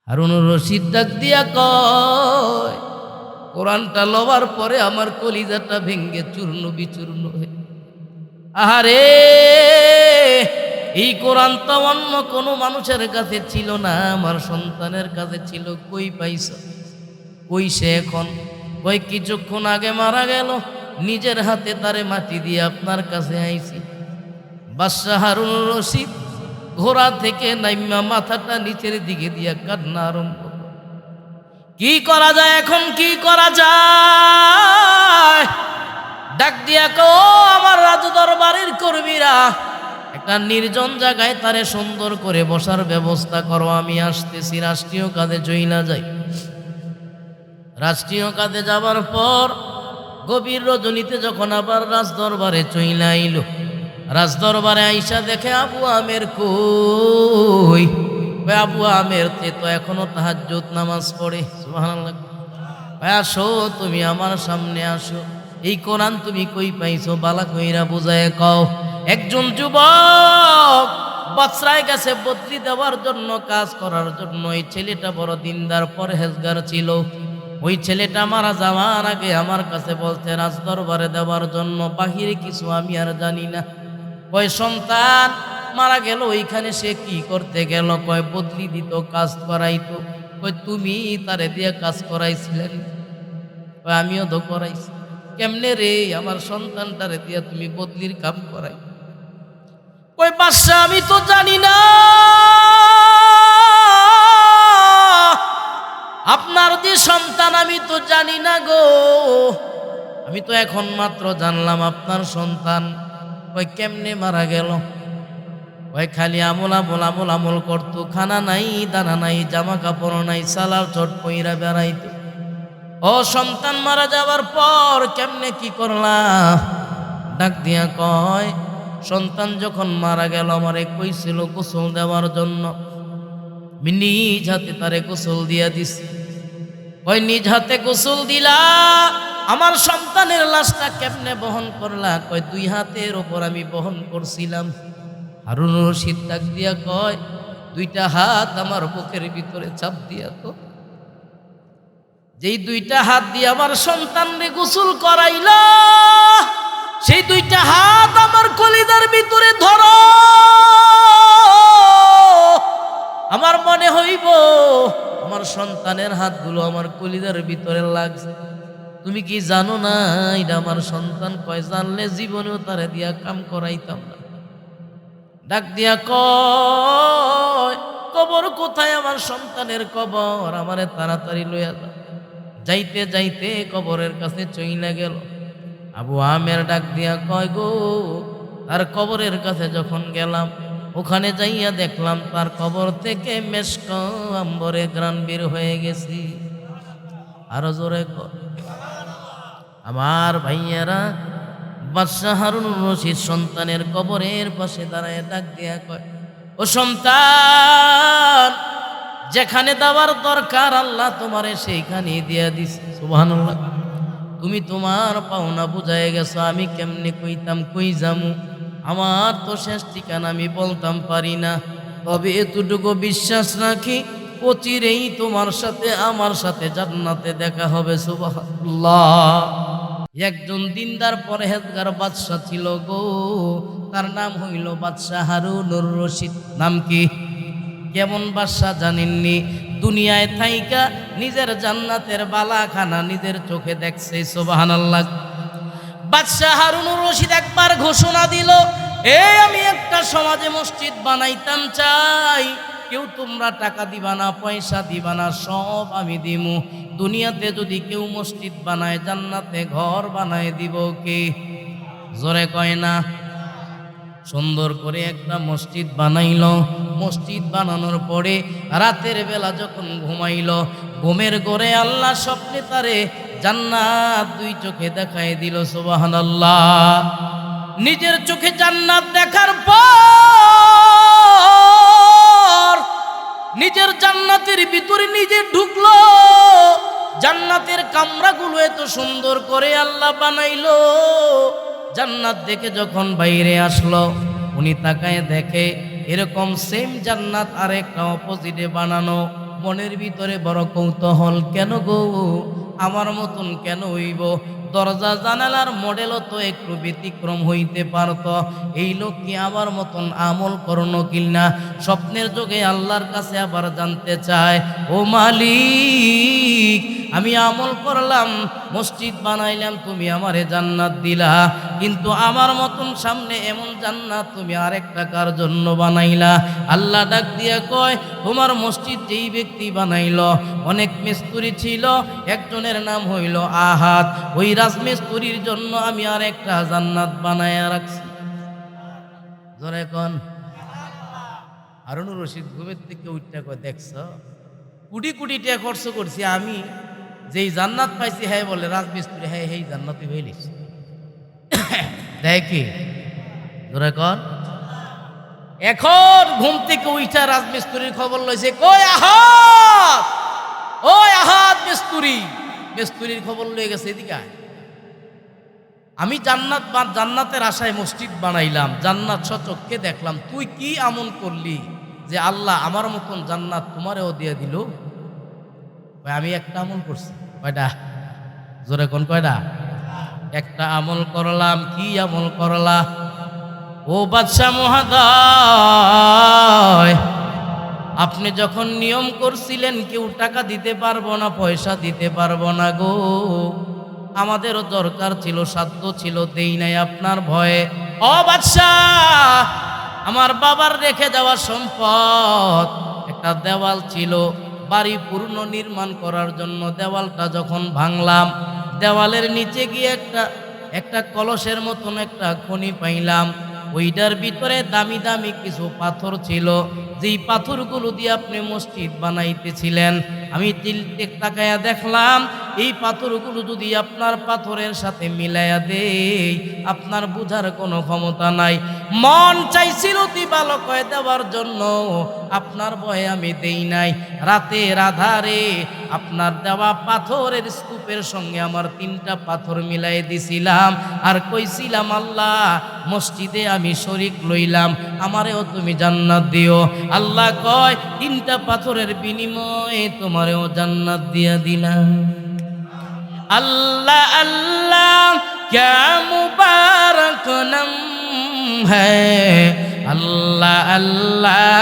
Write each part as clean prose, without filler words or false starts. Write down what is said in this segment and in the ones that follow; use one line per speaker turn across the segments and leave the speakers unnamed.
হারুনুর রশিদ ডাক দিয়া কয়, কোরআনটা লওয়ার পরে আমার কলিজাটা ভেঙ্গে চূর্ণ বিচূর্ণ হয়ে, আহারে এই কোরআন তো অন্য কোনো মানুষের কাছে ছিল না, আমার সন্তানের কাছে ছিল। কই পাইছ? কই সে এখন? কই কিছুক্ষণ আগে মারা গেল, নিজের হাতে তারে মাটি দিয়ে আপনার কাছে আইছি। বাদশাহ হারুনুর রশিদ ঘোড়া থেকে নাইমা মাথাটা নিচের দিকে দিয়া কান্না আরম্ভ। কি করা যায় এখন? কি করা যায়? ডাক দিয়া কো, আমার রাজু দরবারের কর্মীরা, একটা নির্জন জায়গায় তারে সুন্দর করে বসার ব্যবস্থা করো, আমি আসতেছি। রাষ্ট্রীয় কাজে চইলা যাই। রাষ্ট্রীয় কাজে যাবার পর গভীর রজনীতে যখন আবার রাজদরবারে চইলা আইল, রাজদরবারে আইসা দেখে আবু আমের কই। আবু আমের তো এখনো তাহাজ্জুদ নামাজ পড়ে। সুবহানাল্লাহ। আসো, তুমি আমার সামনে আসো। এই কোরআন তুমি কই পাইছো? বালা কইরা বুঝায় কও। একজন যুবক বছরায় গেছে বদলি দেওয়ার জন্য, কাজ করার জন্য। এই ছেলেটা বড় দিনদার পরহেজগার ছিল। ওই ছেলেটা মারা যাওয়ার আগে আমার কাছে বলছে রাজদরবারে দেওয়ার জন্য, বাহিরে কিছু আমি আর জানি না। কয় সন্তান মারা গেল, ওইখানে সে কি করতে গেল? কয় বদলি দিত, কাজ করাইতো। কয় তুমি তারে দিয়ে কাজ করাইছিলেন? কয় আমিও তো করাইছি। কেমনে রে? আমার সন্তানটারে দিয়া তুমি বদলির কাম করাই? কই বাদশা আমি তো জানি না, আপনার যে সন্তান আমি তো জানি না গো, আমি তো এখন মাত্র জানলাম আপনার সন্তান। কই কেমনে মারা গেল? কই খালি আমল আমল আমল আমল করতো, খানা নাই দানা নাই, জামা কাপড় নাই, সালার চট পইরা বেড়াইতো। ও সন্তান মারা যাওয়ার পর কেমনে কি করলা? ডাক দিয়া কয়, সন্তান যখন মারা গেল আমারে কইছিল গোসল দেওয়ার জন্য, নিজ হাতে তারে গোসল দিয়া দিছি। কয় নিজ হাতে গোসল দিলা, আমার সন্তানের লাশটা কেমনে বহন করলা? কয় দুই হাতের ওপর আমি বহন করছিলাম। হারুনুর রশিদ ডাক দিয়া কয়, দুইটা হাত আমার বুকের ভিতরে চাপ দিয়া তো, যেই দুইটা হাত দিয়ে আমার সন্তানরে গোসল করাইলা, সেই দুইটা হাত আমার কলিজার ভিতরে ধরো। আমার মনে হইব আমার সন্তানের হাতগুলো আমার কলিজার ভিতরে লাগছে। তুমি কি জানো না এটা আমার সন্তান? কয় জানলে জীবনেও তারে দিয়া কাম করাইতাম না। ডাক দিয়া কয়, কবর কোথায়? আমার সন্তানের কবর, আমারে তাড়াতাড়ি লইয়া যা। যাইতে যাইতে কবরের কাছে চইলা গেল। আবু আমের ডাক দিয়া কয়, গো তার কবরের কাছে যখন গেলাম, ওখানে যাইয়া দেখলাম তার কবর থেকে মেশক আম্বরে গ্রান বের হয়ে গেছি। আরো জোরে কর। আমার ভাইয়েরা, বাদশাহ হারুনুর রশিদ সন্তানের কবরের পাশে দাঁড়ায় ডাক দিয়া কয়, ও সন্তান, যেখানে দেওয়ার দরকার আল্লাহ তোমারে সেইখানে দিয়া দিছে। সুবহানাল্লাহ। তুমি তোমার পাওনা বুঝায় গেছো, আমি কেমনে কইতাম কই যামু? আমার তো শেষ ঠিকানা আমি বলতাম পারি না। তবে এতটুকু বিশ্বাস রাখি, অচিরেই তোমার সাথে আমার সাথে জান্নাতে দেখা হবে। সুবহানাল্লাহ। একজন দিনদার পরহেজগার বাদশা ছিল গো, তার নাম হইল বাদশাহ হারুনুর রশিদ। নাম কি? কেমন বাদশা জানেননি? দুনিয়ায় থাইকা নিজের জান্নাতের বালাখানা নিজের চোখে দেখছে। সুবহানাল্লাহ। বাদশাহ হারুনুর রশিদ একবার ঘোষণা দিল, আমি একটা সমাজে মসজিদ বানাইতাম চাই। কেউ তোমরা টাকা দিবা না, পয়সা দিবা না, সব আমি দিমু। দুনিয়াতে যদি কেউ মসজিদ বানায়, জান্নাতে ঘর বানায় দিব কে? জোরে কয় না। সুন্দর করে একটা মসজিদ বানাইল। মসজিদ বানানোর পরে রাতের বেলা যখন ঘুমাইল, ঘুমের ঘরে আল্লাহ স্বপ্নে তারে জান্নাত দুই চোখে দেখায় দিল। সুবহানাল্লাহ। নিজের চোখে জান্নাত দেখার পর নিজের জান্নাতের ভিতরে নিজে ঢুকলো। জান্নাতের কামরাগুলো এত সুন্দর করে আল্লাহ বানাইলো। জান্নাত দেখে যখন বাইরে আসলো, উনি তাকায় দেখে এরকম সেম জান্নাত আরেকটা অপোজিটে বানানো। মনের ভিতরে বড় কৌতূহল, কেন গো আমার মতন কেন হইব? দরজা জানালার মডেলও তো একটু ব্যতিক্রম হইতে পারত। এই লোক কি আমার মতন আমল করলো কিনা? স্বপ্নের যোগে আল্লাহর কাছে আবার জানতে চায়, ও মালিক, আমি আমল করলাম, মসজিদ বানাইলাম, তুমি আমারে জান্নাত দিলা, কিন্তু আমার মতন সামনে এমন জান্নাত তুমি আরেকটা কার জন্য বানাইলা? আল্লাহ ডাক দিয়া কয়, তোমার মসজিদ যেই ব্যক্তি বানাইল, অনেক মিস্ত্রি ছিল, একজনের নাম হইল আহাদ, ওই রাজমিস্ত্রির জন্য আমি আরেকটা জান্নাত বানাইয়া রাখছি। জোরে কোন। হারুনুর রশিদ ঘুমের থেকে উঠতে কয়, দেখছ কোটি কোটি টাকা খরচ করছি, আমি যেই জান্নাত পাইছি, হ্যাঁ বলে রাজমিস্ত্রি, হ্যাঁ এই জান্নাতই হইলিস। দেখি জোরে কর। এখন ঘুম থেকে উঠা রাজমিস্ত্রির খবর লইছে, কই আহাদ, ওই আহাদ মিস্ত্রি, মিস্ত্রির খবর লয়ে গেছে, এদিকে আয়। আমি জান্নাতের আশায় মসজিদ বানাইলাম, জান্নাত সচক্ষে দেখলাম, তুই কি আমল করলি যে আল্লাহ আমার মতন জান্নাত তোমারেও দিয়ে দিল? আমি একটা আমল করছি। কয়টা? জোরে কোন কয়টা? একটা আমল করলাম। কি আমল করলা? ও বাদশা মহোদয়, আপনি যখন নিয়ম করছিলেন কেউ টাকা দিতে পারবো না, পয়সা দিতে পারবো না গো, আমাদেরও দরকার ছিল, সাধ্য ছিল, দেই নাই আপনার ভয়ে। ও বাদশা, আমার বাবার রেখে যাওয়া সম্পদ, একটা দেওয়াল ছিল, বাড়ি পূর্ণ নির্মাণ করার জন্য দেওয়ালটা যখন ভাঙলাম, দেওয়ালের নিচে গিয়ে একটা কলসের মতন একটা খনি পাইলাম, ওইটার ভিতরে দামি দামি কিছু পাথর ছিল, যেই পাথরগুলো দিয়ে আপনি মসজিদ বানাইতেছিলেন। আমি তিলতে তাকায়া দেখলাম, এই পাথরগুলো যদি আপনার পাথরের সাথে মিলাইয়া দেই, আপনার বুঝার কোনো ক্ষমতা নাই। মন চাইছিল দিবালকয় দেওয়ার জন্য, আপনার ভয়ে আমি দেই নাই। রাতের আধারে আপনার দেওয়া পাথরের স্তূপের সঙ্গে আমার 3টা পাথর মিলাই দিছিলাম, আর কইছিলাম, আল্লাহ মসজিদে আমি শরীক লইলাম, আমারেও তুমি জান্নাত দিও। আল্লাহ কয়, 3টা পাথরের বিনিময়ে তোমারেও জান্নাত দিয়া দিলাম। अल्लाह अल्लाह क्या मुबारक नाम है, अल्लाह अल्लाह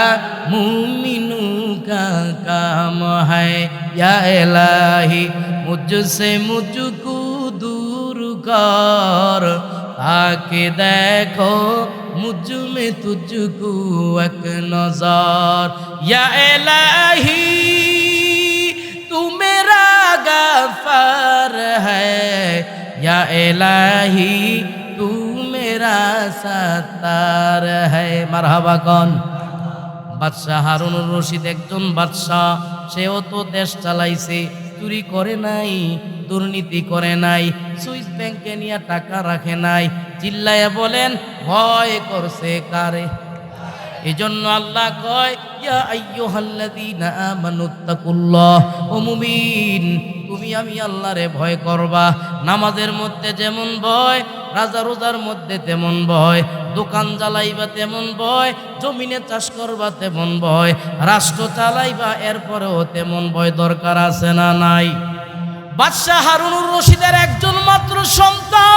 मुमिनों का काम है, या इलाही मुझसे मुझको दूर कर, ताकि देखो मुझ में तुझको एक नजर, या इलाही तू मेरा गफार है, या इलाही तू मेरा सत्तार है। মারহাবা কন। বাদশাহ হারুনুর রশিদ একজন বাদশাহ, সেও তো দেশ চালাইছে, চুরি করে নাই, দুর্নীতি করে নাই, সুইস ব্যাংকে নিয়ে টাকা রাখে নাই। চিল্লায়া বলেন, ভয় করছে কারে? এজন্য আল্লাহ কয়, ইয়া আইয়ুহাল্লাযীনা আমানুত্তাকুল্লাহ, ও মুমিন, তুমি আমি আল্লাহরে ভয় করবা। নামাজের মধ্যে যেমন ভয়, রাজা রোজার মধ্যে তেমন ভয়, দোকান জ্বালাইবা তেমন ভয়, জমিনে চাষ করবা তেমন ভয়, রাষ্ট্র চালাইবা এরপরেও তেমন ভয় দরকার আছে না নাই? বাদশাহ হারুনুর রশিদের একজন মাত্র সন্তান,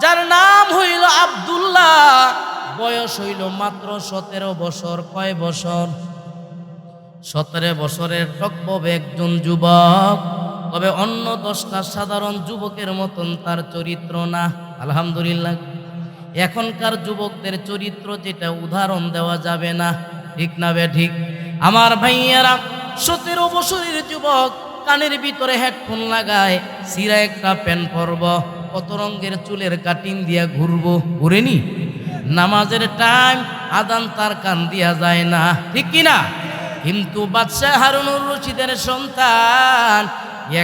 যার নাম হইল আব্দুল্লাহ, বয়স হইল মাত্র 17 বছর। কয় বছর? 17 বছরের টকববে একজন যুবক, তবে অন্য 10টা সাধারণ যুবকের মতন তার চরিত্র না। আলহামদুলিল্লাহ, এখনকার যুবকদের চরিত্র যেটা উদাহরণ দেওয়া যাবে না, ঠিক না বে ঠিক? আমার ভাইয়েরা, 17 বছরের যুবক, কানের ভিতরে হেডফোন লাগায়, সিরা একটা প্যান্ট পরব, কত রঙের চুলের কাটিং দিয়া ঘুরবো, ঘুরেনি? নামাজের টাইম আদান তার কান দিয়া যায় না, ঠিক কিনা? কিন্তু বাদশাহ হারুনুর রশিদের সন্তান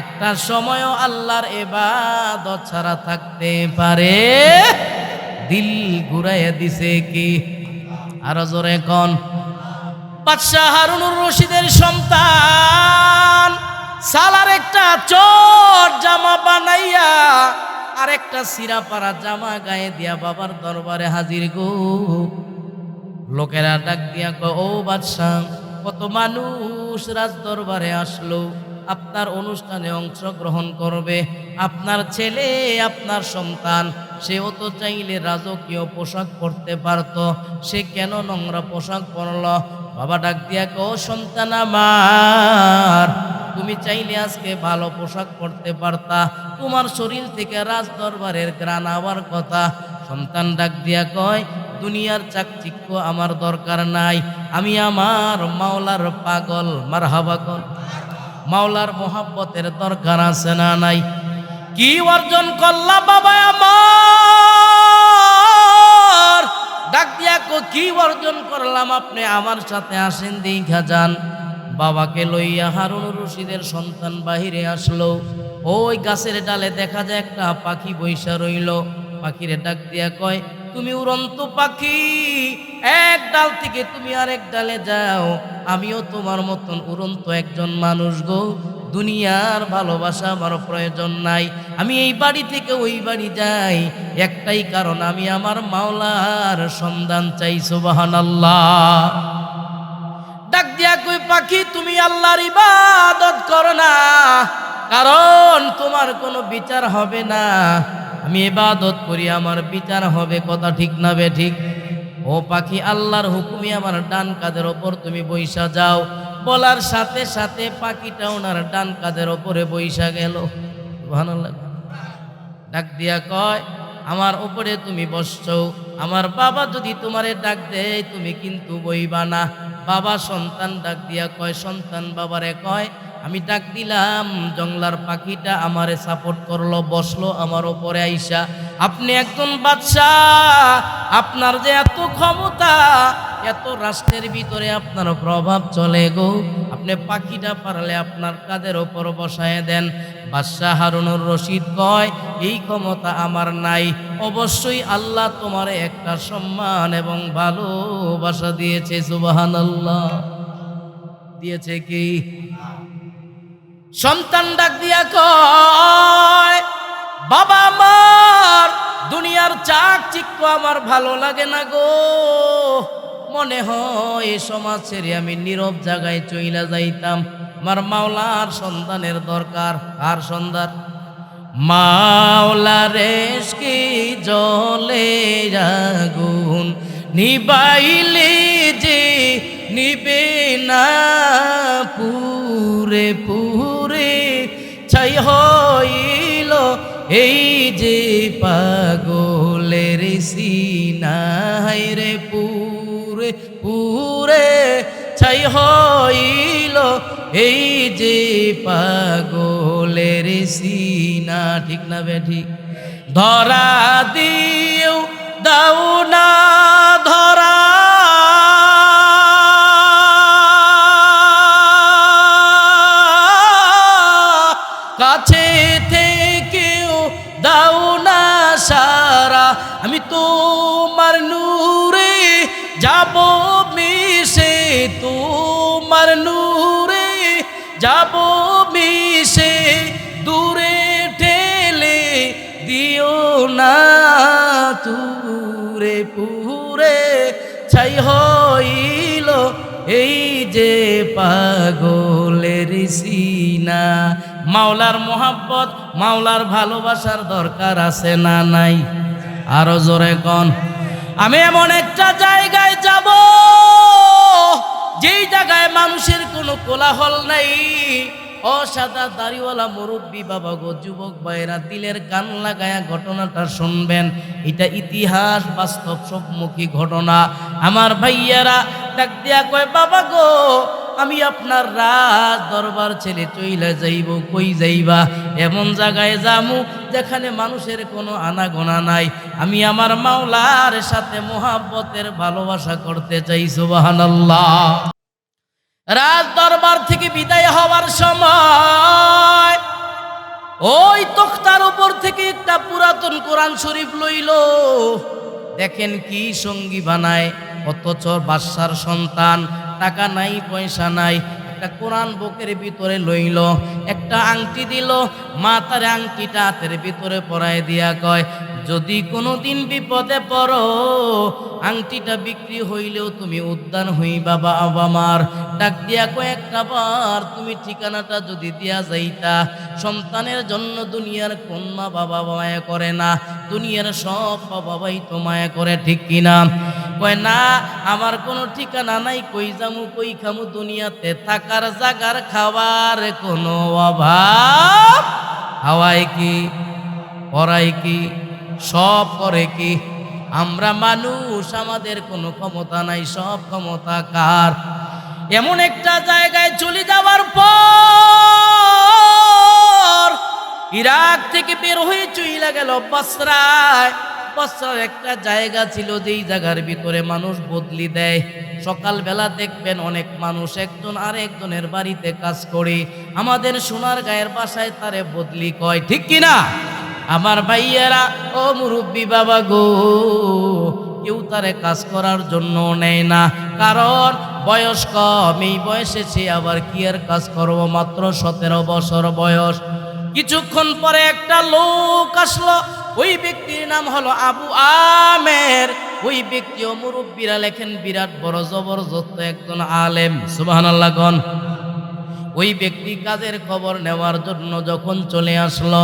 একটা সময়ও আল্লাহর ইবাদত ছাড়া থাকতে পারে? দিল ঘুরাইয়া দিছে কি? আরো জোরে কোন। বাদশাহ হারুনুর রশিদের সন্তান সালার একটা চট জামা বানাইয়া আর একটা সিরা পাড়া জামা গায়ে দিয়া বাবার দরবারে হাজির গো। লোকেরা ডাক দিয়া কয়, ও বাদশাহ, কত মানুষ রাজ দরবারে আসলো, আপনার অনুষ্ঠানে অংশগ্রহণ করবে, আপনার ছেলে, আপনার সন্তান, সেও তো চাইলে রাজকীয় পোশাক পরতে পারত, সে কেন নোংরা পোশাক পরল? বাবা ডাক দিয়া কয়, ও সন্তান আমার, তুমি চাইলে আজকে ভালো পোশাক পরতে পারতা, তোমার শরীর থেকে রাজ দরবারের ঘ্রাণ আবার কথা। সন্তান ডাক দিয়া কয়, দুনিয়ার চাকচিক্য আমার দরকার নাই, আমি আমার মাওলার পাগল, মারহাবা কর, মাওলার মোহাব্বতের দরকার আছে না নাই? কি অর্জন করলা বাবা আমার? ডাক দিয়া কো, কি অর্জন করলাম? আপনি আমার সাথে আসেন, দেখা যান। বাবাকে লইয়া হারুনুর রশিদের সন্তান বাহিরে আসলো। ওই গাছের ডালে দেখা যায় একটা পাখি বইসা রইল। পাখিরে ডাক দিয়া কয়, তুমি উড়ন্ত পাখি, এক ডাল থেকে তুমি আরেক ডালে যাও, আমিও তোমার মতন উড়ন্ত একজন মানুষ গো। দুনিয়ার ভালোবাসা আমার প্রয়োজন নাই, আমি এই বাড়ি থেকে ওই বাড়ি যাই একটাই কারণ, আমি আমার মাওলার সন্ধান চাই। সুবহানাল্লাহ। ডাক দিয়া কই, পাখি তুমি আল্লাহর ইবাদত করো না, কারণ তোমার কোনো বিচার হবে না, আমি ইবাদত করি, আমার বিচার হবে। কথা ঠিক না বে ঠিক? ও পাখি, আল্লাহর হুকুমে আমার ডান কাঁধের ওপর তুমি বইসা যাও। বলার সাথে সাথে পাখিটা ওনার ডান কাঁধের ওপরে বইসা গেল। সুবহানাল্লাহ। ডাক দিয়া কয়, আমার উপরে তুমি বসছো, আমার বাবা যদি তোমারে ডাক দেয় তুমি কিন্তু বইবা না। বাবা সন্তান ডাক দিয়া কয়, সন্তান বাবারে কয়, আমি ডাক দিলাম, জংলার পাখিটা আমারে সাপোর্ট করলো, বসলো আমার ওপরে আইসা। আপনি একজন বাদশাহ, আপনার যে এত ক্ষমতা, এত রাষ্ট্রের ভিতরে আপনার প্রভাব চলে গো, আপনি পাখিটা পারলে আপনার কাঁধের ওপর বসায় দেন। বাদশাহ হারুনুর রশিদ কয়, এই ক্ষমতা আমার নাই, অবশ্যই আল্লাহ তোমারে একটা সম্মান এবং ভালোবাসা দিয়েছে। সুবহানাল্লাহ। দিয়েছে কি? সন্তান ডাক দিয়া কয়, বাবা আমার, দুনিয়ার চাকচিক্য আমার ভালো লাগে না গো, মনে হয় এই সমাজ ছেড়ে আমি নীরব জায়গায় চইলা যাইতাম, আমার মাওলার সন্তানের দরকার। আর সন্তান মাওলার এশকে জলে আগুন নিবাইলে যে নিবে না, পুরে পুরে ছাই হইল এই যে পাগলের সিনায় রে, পুরে পুরে ছাই হইল এই যে পাগলের সিনা। ঠিক না বে ঠিক? ধরা দিও দাও না ধরা, কাছে থেকেও দাও না সারা, আমি তোমার নূরে যাব মিশে, তোমার নূরে যাব মিশে, দূরে ঠেলে দিও না, তুরে পুরে ছাই হইল এই যে পাগলের সিনা। মাওলার মোহাব্বত, মাওলার ভালোবাসার দরকার আছে না নাই? আরো জোরে কন। আমি এমন একটা জায়গায় যাব, যেই জায়গায় মানুষের কোনো কোলাহল নাই, অসাদা দাড়িওয়ালা মুরব্বী বাবা গো, যুবক ভাইরা দিলের কান লাগায়া ঘটনাটা শুনবেন, এটা ইতিহাস, বাস্তব সম্মুখী ঘটনা। আমার ভাইয়ারা ডাক দিয়া কয়, বাবা গো, আমি আপনার রাজ দরবার ছেড়ে চইলা যাইব। কই যাইবা? এমন জায়গায় যামু যেখানে মানুষের কোনো আনাগোনা নাই, আমি আমার মাওলার সাথে মোহাব্বতের ভালোবাসা করতে চাই। সুবহানাল্লাহ। রাজ দরবার থেকে বিদায় হওয়ার সময় ওই তখতার উপর থেকে একটা পুরাতন কোরআন শরীফ লইল। দেখেন কি সঙ্গী বানায়, অথচ বাদশার সন্তান, টাকা নাই পয়সা নাই, একটা কোরআন বুকের ভিতরে লইল, একটা আংটি দিল, মা তার আংটিটা হাতের ভিতরে পরায় দিয়া কয়, যদি কোনো দিন বিপদে পড়ো, আংটিটা বিক্রি হইলেও তুমি উদ্ধার হইবা বাবা আমার। ডাক দিয়া কয়েকটা বার তুমি ঠিকানাটা যদি দিয়া যাইতা, সন্তানের জন্য দুনিয়ার কোন মা বাবা মায়া করে না, দুনিয়ার সব বাবাই তো মায়া করে, ঠিক কিনা? কয় না, আমার কোনো ঠিকানা নাই, কই যামু কই খামু, দুনিয়াতে থাকার জাগার খাবার কোনো অভাব, খাওয়ায় কি পড়ায় কি সব করে কি? আমরা মানুষ, আমাদের কোনো ক্ষমতা নাই, সব ক্ষমতা কার? এমন একটা জায়গায় চলে যাওয়ার পর ইরাক থেকে বের হয়ে চইলা গেল বসরায়। বসরার একটা জায়গা ছিল যেই জায়গার ভিতরে মানুষ বদলি দেয়। সকালবেলা দেখবেন অনেক মানুষ একজন আরেকজনের বাড়িতে কাজ করে, আমাদের সোনার গায়ের বাসায় তারে বদলি কয়, ঠিক কিনা? আমার ভাইয়েরা, ও মুরব্বী বাবা গো, কেউ তারে কাজ করার জন্য নেয় না, কারণ বয়স কম। এই বয়সে সে আবার কি আর কাজ করবো, মাত্র 17 বছর বয়স। কিছুক্ষণ পরে একটা লোক আসলো, ওই ব্যক্তির নাম হলো আবু আমের। ওই ব্যক্তিও মুরব্বীরা লেখেন বিরাট বড় জবরদস্ত একজন আলেম, সুবহানাল্লাহ কোন। ওই ব্যক্তি কাজের খবর নেওয়ার জন্য যখন চলে আসলো,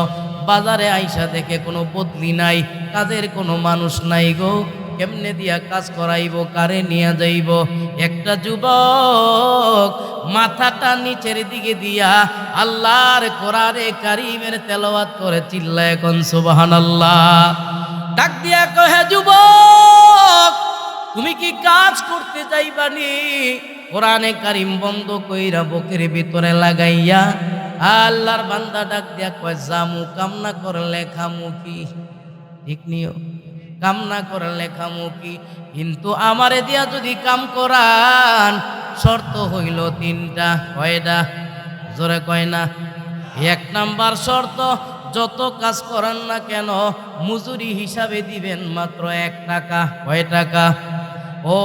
বাজারে আইসা দেখে কোনো বদলি নাই, কাজের কোনো মানুষ নাই গো, কেমনে দিয়া কাজ করাইব, কারে নিয়ে যাইব? একটা যুবক মাথাটা নিচের দিকে দিয়া আল্লাহর কোরআনে কারীমের তেলাওয়াত করে চিল্লায় কোন সুবহানাল্লাহ। ডাক দিয়া কয়, হে যুবক, তুমি কি কাজ করতে যাইবানি? কোরআনে কারীম বন্ধ কইরা বুকের ভিতরে লাগাইয়া আল্লাহর বান্দা ডাক দিয়া কয়, জামু, কামনা করে লেখামু কি? ঠিক নিও, কামনা করে লেখামু কি? কিন্তু আমারে দিয়া যদি কাম করান, শর্ত হইল 3টা। কয়টা? জোরে কয় না। 1 নাম্বার শর্ত, যত কাজ করান না কেন মজুরি হিসাবে দিবেন মাত্র 1 টাকা। কয় টাকা? ও,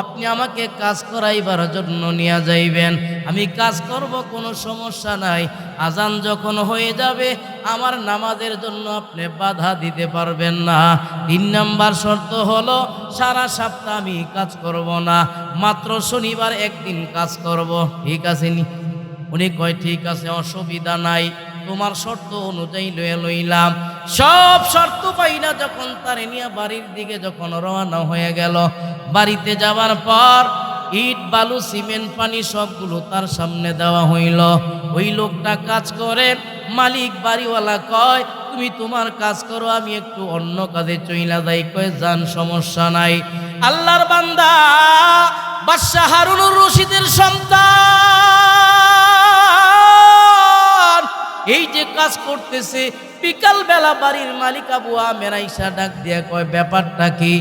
আপনি আমাকে কাজ করাইবার জন্য নিয়ে যাইবেন, আমি কাজ করব, কোনো সমস্যা নাই। আজান যখন হয়ে যাবে আমার নামাজের জন্য আপনি বাধা দিতে পারবেন না। 3 নাম্বার শর্ত হলো, সারা সপ্তাহ আমি কাজ করব না, মাত্র শনিবার একদিন কাজ করব। ঠিক আছে নি? উনি কয়, ঠিক আছে, অসুবিধা নাই, তোমার শর্ত অনুযায়ী লইলাম। সব শর্ত পাইনা যখন তারে নিয়ে বাড়ির দিকে যখন রওনা হয়ে গেল, বাড়িতে যাওয়ার পর ইট বালু সিমেন্ট পানি সবগুলো তার সামনে দেওয়া হইল। ওই লোকটা কাজ করে, মালিক বাড়িওয়ালা কয়, তুমি তোমার কাজ করো, আমি একটু অন্য কাজে চইলা যাই। কয়, যান, সমস্যা নাই। আল্লাহর বান্দা বাদশাহ হারুনুর রশিদের সন্তান এই যে কাজ করতেছে, বিকাল বেলা বাড়ির মালিক আবু আমের আইসা ডাক দিয়া কয়, ব্যাপারটা কি?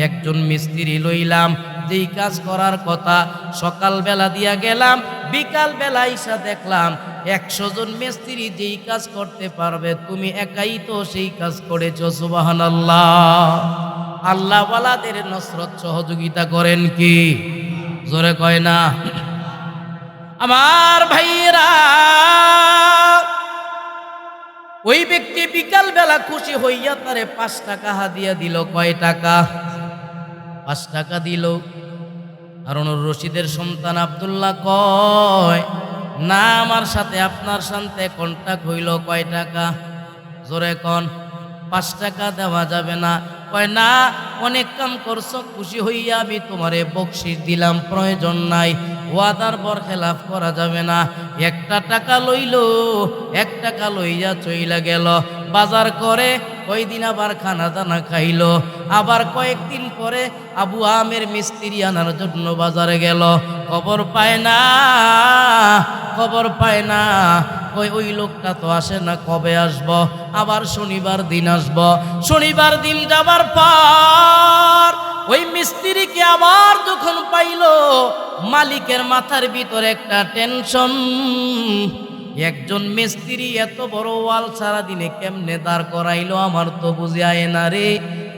একজন মিস্ত্রি লইলাম, যেই কাজ করার কথা সকাল বেলা দিয়া গেলাম, বিকাল বেলা আইসা দেখলাম 100 জন মিস্ত্রি যেই কাজ করতে পারবে, তুমি একাই তো সেই কাজ করেছো। সুবহানাল্লাহ। আল্লাহ ওয়ালাদের নসরত সহযোগিতা করেন কি? জোরে কয় না। আমার ভাইরা, ওই ব্যক্তি বিকাল বেলা খুশি হইয়া তারে 5 টাকা হাদিয়া দিল। কয় টাকা? 5 টাকা দিল। হারুনুর রশিদের সন্তান আব্দুল্লাহ কয়, না, আমার সাথে আপনার সাথে কন্টাক্ট হইল। কয় টাকা? জোরে কন। 5 টাকা দেওয়া যাবে না। কয়, না, অনেক কাম করছো, খুশি হইয়া আমি তোমারে বকশিশ দিলাম, প্রয়োজন নাই, ওয়াদার বরখেলাফ করা যাবে না। 1 টাকা লইল, 1 টাকা লইয়া চইলা গেল। বাজার করে কয়দিন আবার খানা দানা খাইল। আবার কয়েকদিন পরে আবু আমের মিস্ত্রি আনার জন্য বাজারে গেল, খবর পায় না, খবর পায় না। ওই লোকটা তো আসে না, কবে আসব? আবার শনিবার দিন আসব। শনিবার দিন যাবার পর ওই মিস্ত্রিকে আবার যখন পাইল, মালিকের মাথার ভিতরে একটা টেনশন, একজন মিস্ত্রি এত বড় ওয়াল সারা দিনে কেমনে দাঁড় করাইলো, আমার তো বুঝে আয় না রে।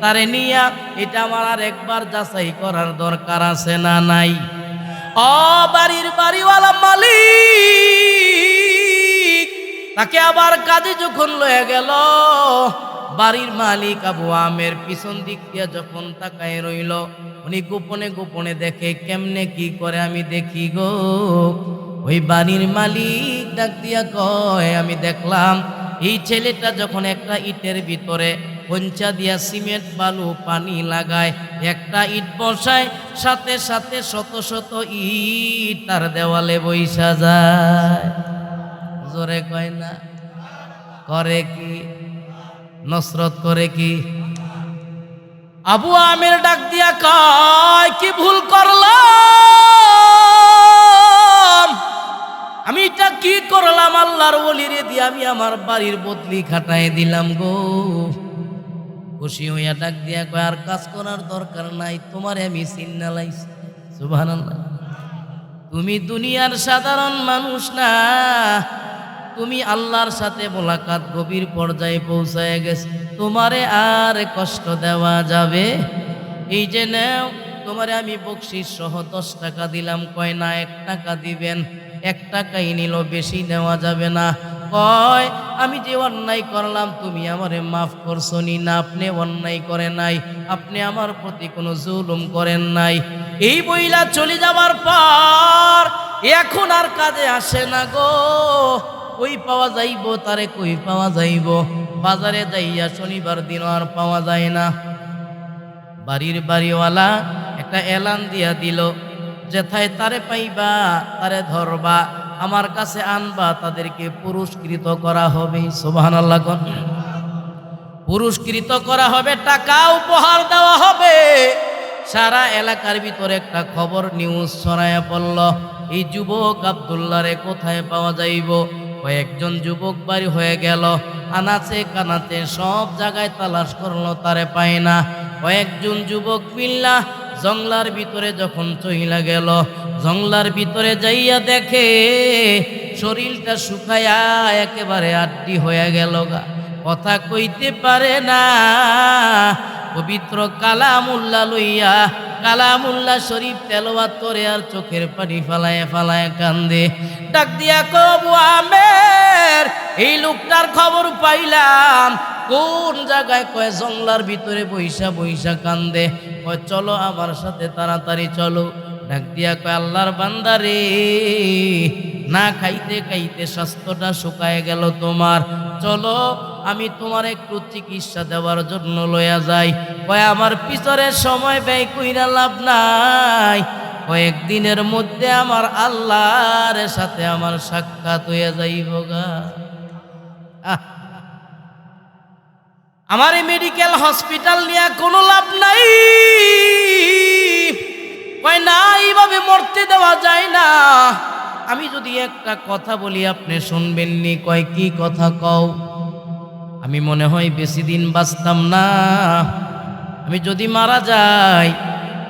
তারে নিয়া এটা আমার আর একবার যাচাই করার দরকার আছে না নাই? বাড়ির বাড়িওয়ালা মালিক তাকে আবার কাজে যখন লয়ে গেল, বাড়ির মালিক আবু আমের পিছন দিক দিয়ে যখন তাকায় রইল, উনি গোপনে গোপনে দেখে কেমনে কি করে আমি দেখি গো। ওই বাড়ির মালিক ডাক দিয়া কয়, আমি দেখলাম এই ছেলেটা যখন একটা ইটের ভিতরে পঞ্চা দিয়া সিমেন্ট বালু পানি লাগায়, একটা ইট বসায়, সাথে সাথে শত শত ইট তার দেওয়ালে বইসা যায়। জোরে কয় না? করে কি? নসরত করে কি? আবু আমির ডাক দিয়া কয়, কি ভুল করলাম আমি? এটা কি করলাম? আল্লাহর ওলিরে দিয়ে আমি আমার বাড়ির বদলি খাটায় দিলাম গো। খুশি হইয়া ডাক দিয়া কয়, আর কাজ করার দরকার নাই, তোমারে আমি চিন্না লাইছি। সুবহানাল্লাহ। তুমি দুনিয়ার সাধারণ মানুষ না, তুমি আল্লাহর সাথে মোলাকাত গভীর পর্যায়ে পৌঁছায় গেছে, তোমারে আর কষ্ট দেওয়া যাবে। এই যে নেও, তোমারে আমি বকশিশ সহ 10 টাকা দিলাম। কয় না, 1 টাকা দিবেন। 1 টাকাই নিল, বেশি নেওয়া যাবে না। কয়, আমি যে অন্যায় করলাম তুমি আমারে মাফ করছো নি? না, আপনি অন্যায় করে নাই, আপনি আমার প্রতি কোনো জুলুম করেন নাই। এই বইলা চলে যাবার পর এখন আর কাজে আসে না গো। কই পাওয়া যাইব তারে? কই পাওয়া যাইব? বাজারে যাইয়া শনিবার দিন আর পাওয়া যায় না। বাড়ির বাড়িওয়ালা একটা এলান দিয়া দিল, যেথায় তারে পাইবা তারে ধরবা, আমার কাছে আনবা, তাদেরকে পুরস্কৃত করা হবে। সুবহানাল্লাহ। পুরস্কৃত করা হবে, টাকা উপহার দেওয়া হবে। সারা এলাকার ভিতরে একটা খবর নিউজ ছড়ায়া পড়ল, এই যুবক আব্দুল্লাহরে কোথায় পাওয়া যাইব? কয়েকজন যুবক বাড়ি হয়ে গেল, আনাচে কানাচে সব জায়গায় তালাশ করলো, তারে পায় না। কয়েকজন যুবক মিল্লা জংলার ভিতরে যখন চইলা গেল, জংলার ভিতরে যাইয়া দেখে শরীরটা শুকায়া একেবারে আড্ডি হয়ে গেল গা, কথা কইতে পারে না। পবিত্র কালামুল্লাহ লইয়া কালামুল্লাহ শরীফ তেলাওয়াত করে আর চোখের পানি ফালায় ফালায় কান্দে। ডাক দিয়া কয়, আবু আমের, এই লোকটার খবর পাইলাম। কোন জায়গায়? কয়, জংলার ভিতরে বইসা বইসা কান্দে। কয়, চলো আমার সাথে, তাড়াতাড়ি চলো। ডাক দিয়া কয়, আল্লাহর বান্দারে, না খাইতে খাইতে স্বাস্থ্যটা শুকায় গেল তোমার, চলো আমি তোমার একটু চিকিৎসা দেওয়ার জন্য লইয়া যাই। কয়, আমার পিছনের সময় ব্যয় কইরা লাভ নাই, কয়েকদিনের মধ্যে আমার আল্লাহর সাথে আমার সাক্ষাৎ হইয়া যাইব গা। আমার এই মেডিকেল হসপিটাল নিয়ে কোনো লাভ নাই। কয়, না, এইভাবে মরতে দেওয়া যায় না। আমি যদি একটা কথা বলি আপনি শুনবেন নি? কয়, কি কথা কও? আমি মনে হয় বেশি দিন বাঁচতাম না। আমি যদি মারা যাই,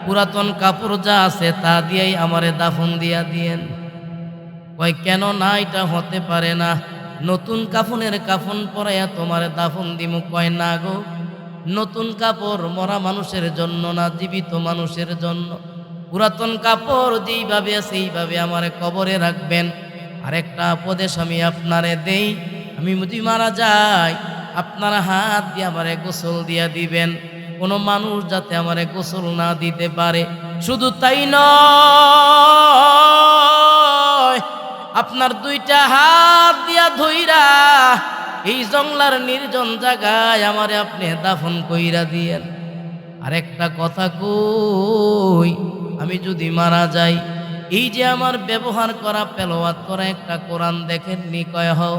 পুরাতন কাপড় যা আছে তা দিয়েই আমারে দাফন দিয়া দিয়েন। কয়, কেন না? এটা হতে পারে না, নতুন কাফনের কাফন পরাইয়া তোমারে দাফন দিমু। কয়, না গো, নতুন কাপড় মরা মানুষের জন্য না, জীবিত মানুষের জন্য। পুরাতন কাপড় যেইভাবে আছে এইভাবে আমারে কবরে রাখবেন। আরেকটা উপদেশ আমি আপনারে দেই, আমি যদি মারা যাই, আপনারা হাত দিয়ে আমারে গোসল দিয়া দিবেন, কোনো মানুষ যাতে আমারে গোসল না দিতে পারে। শুধু তাই নয়, আপনার 2টা হাত দিয়া ধইরা এই জংলার নির্জন জায়গায় আমারে আপনি দাফন কইরা দিয়েন। আরেকটা কথা কই, আমি যদি মারা যাই, এই যে আমার ব্যবহার করা তেলাওয়াত করা একটা কোরআন দেখেননি? কয়, হও,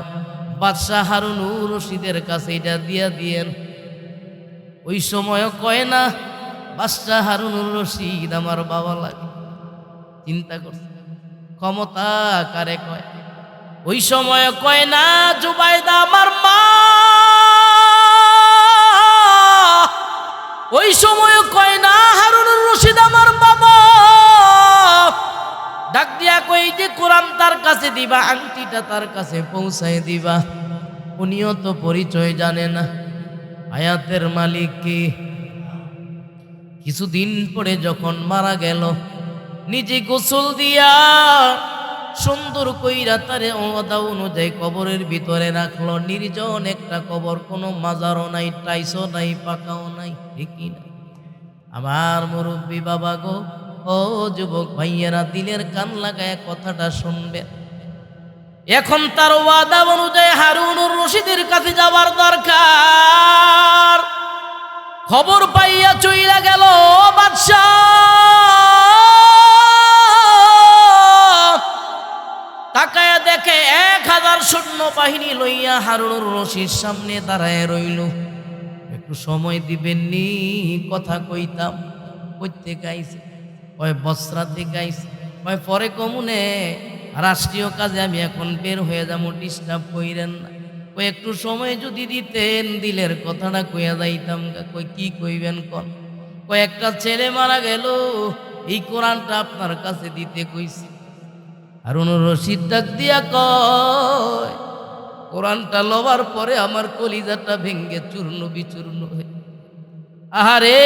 বাদশাহ হারুনুর রশিদের কাছে এটা দিয়া দিয়েন। ওই সময় কয় না, বাদশাহ হারুনুর রশিদ আমার বাবা লাগে। চিন্তা করছে ক্ষমতা কারে কয়? ওই সময় কয় না, জুবাইদা আমার মা। ওই সময় কয় না, হারুনুর রশিদ আমার বাবা। ডাক দিয়া কই, যে কোরআন তার কাছে দিবা, আংটিটা তার কাছে পৌঁছায় দিবা। উনিও তো পরিচয় জানে না, আয়াতের মালিক কি। কিছুদিন পরে যখন মারা গেল, নিজে গোসল দিয়া সুন্দর কইরা তারে ওয়াদা অনুযায়ী কবরের ভিতরে রাখলো। নির্জন একটা কবর, কোনো মাজারও নাই, টাইসও নাই, পাকাও নাই, ঠিকই না? আমার মুরব্বী বাবা গো, ও যুবক ভাইয়েরা, দিলের কান লাগায় কথাটা শুনবেন। এখন তার ওয়াদা অনুযায়ী হারুনুর রশিদের কাছে যাবার দরকার। খবর পাইয়া চইলা গেল বাদশাহ। তাকায়া দেখে 1000 সৈন্যবাহিনী লইয়া হারুনুর রশিদ সামনে দাঁড়ায় রইল। একটু সময় দিবেননি, কথা কইতাম। কইতে গাইছে, কয় বসরা থেকে গাইছে, কয় পরে কমুনে, রাষ্ট্রীয় কাজে আমি এখন বের হয়ে যাবো, ডিস্টার্ব কইরেন না। কই একটু সময় যদি দিতেন, দিলের কথাটা কইয়া যাইতাম। কই কি কইবেন কন? কয় একটা ছেলে মারা গেল, এই কোরআনটা আপনার কাছে দিতে কইছি। হারুনুর রশিদ ডাক দিয়া কয়, কোরআনটা লবার পরে আমার কলিজাটা ভেঙ্গে চূর্ণ বিচূর্ণ হয়ে, আহারে,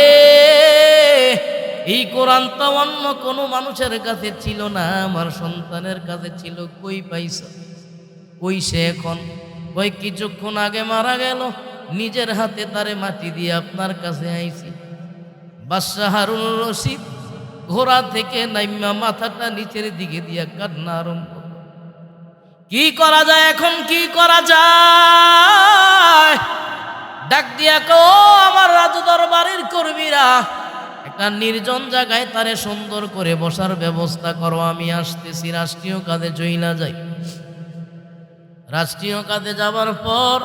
এই কোরআন তো অন্য কোনো মানুষের কাছে ছিল না, আমার সন্তানের কাছে ছিল। কই পাইছ? কই সে এখন? কই কিছুক্ষণ আগে মারা গেল, নিজের হাতে তারে মাটি দিয়ে আপনার কাছে আইছি। বাদশাহ হারুনুর রশিদ ঘোড়া থেকে নাইমা মাথাটা নিচের দিকে দিয়া কান্না আরম্ভ। কি করা যায় এখন? কি করা যায়? ডাক দিয়া কো, আমার রাজ দরবারের কর্মীরা, একটা নির্জন জায়গায় তারে সুন্দর করে বসার ব্যবস্থা করো, আমি আসতেছি, রাষ্ট্রীয় কাজে চইলা যাই। রাষ্ট্রীয় কাজে যাবার পর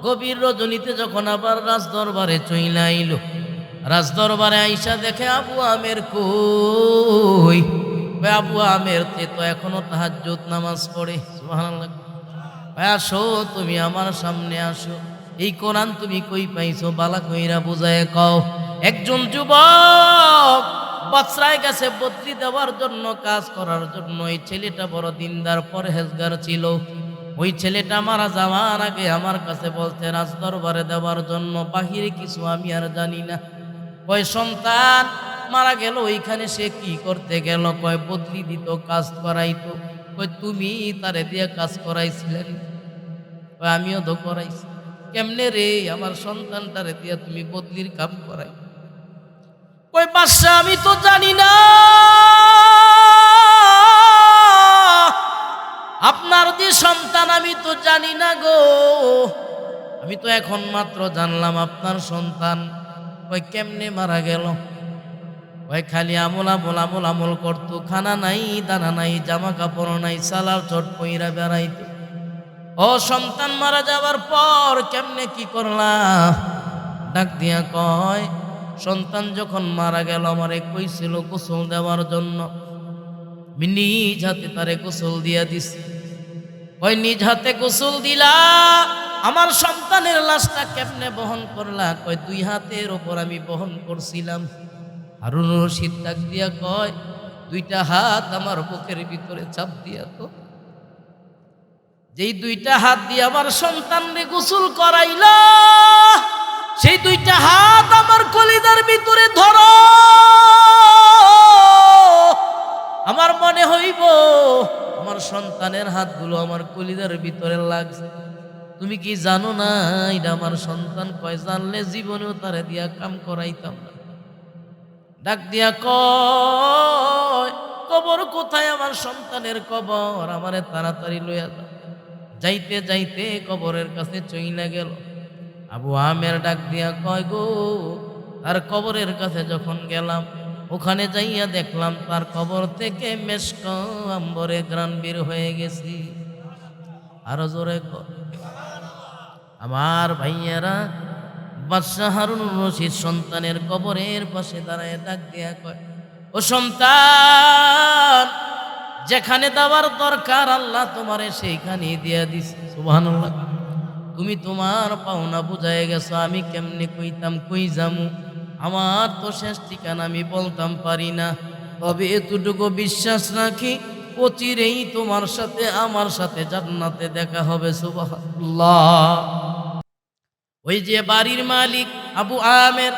গভীর রজনীতে যখন আবার রাজ দরবারে চইলা আইল, রাজ দরবারে আইসা দেখে আবু আমের কই। আবু আমের তো এখনো তাহাজ্জুদ নামাজ পড়ে। সুবহানাল্লাহ। আসো, তুমি আমার সামনে আসো। এই কোরআন তুমি কই পাইছো? বালা কইরা বুঝায় কও। একজন যুবক বসরায় গেছে বদলি দেওয়ার জন্য, কাজ করার জন্য। এই ছেলেটা বড় দিনদার পরহেজগার ছিল। ওই ছেলেটা মারা যাওয়ার আগে আমার কাছে বলতে, রাজ দরবারে দেওয়ার জন্য, বাহিরে কিছু আমি আর জানি না। ওই সন্তান মারা গেল, ওইখানে সে কি করতে গেল? কয় বদলি দিত, কাজ করাইতো। কই তুমি তারে দিয়ে কাজ করাইছিলেন? কয় আমিও তো করাইছি। কেমনে রে? আমার সন্তানটারে দিয়ে তুমি বদলির কাম করাই? কই বাদশা, আমি তো জানি না, আপনার যে সন্তান, আমি তো জানি না গো, আমি তো এখন মাত্র জানলাম আপনার সন্তান। কই কেমনে মারা গেল? কই খালি আমল আমল আমল আমল করতো, খানা নাই, দানা নাই, জামা কাপড় নাই, সালার চট পইরা বেড়াইতো। ও সন্তান মারা যাওয়ার পর কেমনে কি করলা? ডাক দিয়া কয়, সন্তান যখন মারা গেল আমারে কইছিল গোসল দেওয়ার জন্য, আমি নিজ হাতে তারে গোসল দিয়া দিছি। ওই নিজ হাতে গোসল দিলা, আমার সন্তানের লাশটা কেমনে বহন করলা? কয় 2 হাতের ওপর আমি বহন করছিলাম। হারুনুর রশিদ ডাক দিয়া কয়, 2টা হাত আমার বুকের ভিতরে চাপ দিয়া তো, যেই 2টা হাত দিয়ে আমার সন্তানরে গোসল করাইলা, সেই 2টা হাত আমার কলিজার ভিতরে ধরো। আমার মনে হইব আমার সন্তানের হাতগুলো আমার কলিজার ভিতরে লাগছে। তুমি কি জানো না এটা আমার সন্তান? কয় জানলে জীবনেও তারে দিয়া কাম করাইতাম না। ডাক দিয়া কয়, কবর কোথায়? আমার সন্তানের কবর, আমারে তাড়াতাড়ি লইয়া যাও। যাইতে যাইতে কবরের কাছে চইলা গেল। আবু আমের ডাক দিয়া কয়, গো, তার কবরের কাছে যখন গেলাম, ওখানে যাইয়া দেখলাম তার কবর থেকে মেশক আম্বরে গ্রান বের হয়ে গেছি। আরো জোরে কয়। আমার ভাইয়েরা, বাদশাহ হারুনুর রশিদ সন্তানের কবরের পাশে দাঁড়ায় ডাক দিয়া কয়, ও সন্তান, যেখানে দেওয়ার দরকার আল্লাহ তোমারে সেইখানে দিয়া দিছে। সুবহানাল্লাহ। তুমি তোমার পাওনা বুঝায় গেছো, আমি কেমনে কইতাম কই যামু? আমার তো শেষ ঠিকানা আমি বলতাম পারি না। তবে এতটুকু বিশ্বাস রাখি, অচিরেই তোমার সাথে আমার সাথে জান্নাতে দেখা হবে। সুবহানাল্লাহ। ওই যে বাড়ির মালিক আবু আমের,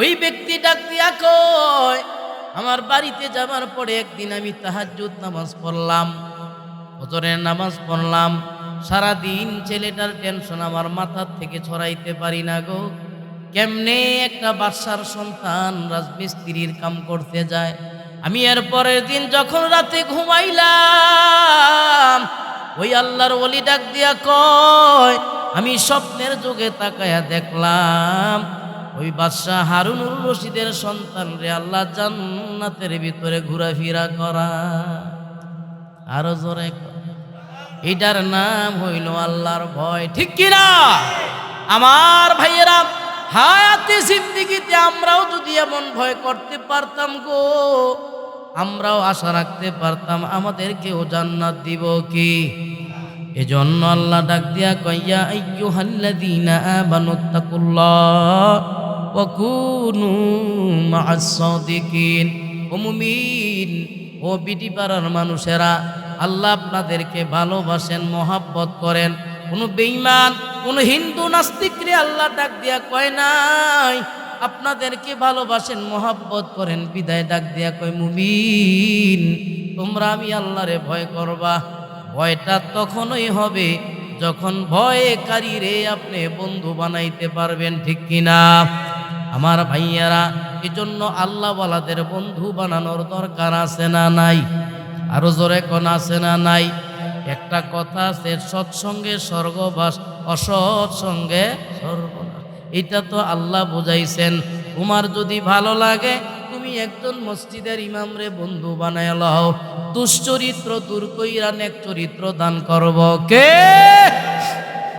ওই ব্যক্তি ডাক দিয়া কয়, আমার বাড়িতে যাবার পরে একদিন আমি তাহাজ্জুদ নামাজ পড়লাম। ফজরের নামাজ পড়লাম, সারাদিন ছেলেটার টেনশন আমার মাথার থেকে ছড়াইতে পারি না গো। কেমনে একটা বাদশার সন্তান রাজমিস্ত্রির কাম করতে যায়। আমি এর পরের দিন যখন রাতে ঘুমাইলাম, ওই আল্লাহর ওলি ডাক দিয়া কয়, আমি স্বপ্নের যুগে তাকায়া দেখলাম ওই বাদশাহ হারুনুর রশিদের সন্তান রে আল্লাহ জান্নাতের ভিতরে ঘোরাফেরা করা। আরো জোরে এটার নাম হইল আল্লাহর ভয়, ঠিক কিনা আমার ভাইয়েরা? হায়াতে জিন্দেগিতে আমরাও যদি এমন ভয় করতে পারতাম গো, আমরাও আশা রাখতে পারতাম আমাদেরকেও জান্নাত দিব কি। এজন্য আল্লাহ ডাক দিয়া কইয়া, আইয়ুহাল্লাযীনা আমানুত্তাকুল্লাহ ওয়া কুনু মা'আস সাদিকিন। ও মুমিন, ও বিটি পাড়ার মানুষেরা, আল্লাহ আপনাদেরকে ভালোবাসেন, মহাব্বত করেন। কোনো বেঈমান, কোনো হিন্দু নাস্তিকরে আল্লাহ ডাক দিয়া কয় নাই আপনাদেরকে ভালোবাসেন, মহাব্বত করেন, বিদায় ডাক দিয়া কয় মুমিন তোমরা আমি আল্লাহরে ভয় করবা। ভয়টা তখনই হবে যখন ভয়কারীরে আপনি বন্ধু বানাইতে পারবেন, ঠিক কিনা আমার ভাইয়ারা? এজন্য আল্লাহওয়ালাদের বন্ধু বানানোর দরকার আছে না নাই? আরো জোরে কোন আছে না নাই? একটা কথা আছে, সৎসঙ্গে স্বর্গবাস, অসৎ সঙ্গে সর্বনাশ। এটা তো আল্লাহ বুঝাইছেন। তোমার যদি ভালো লাগে তুমি একজন মসজিদের ইমামরে বন্ধু বানায় লও, দুশ্চরিত্র দূর কইরা নেক চরিত্র দান করব কে?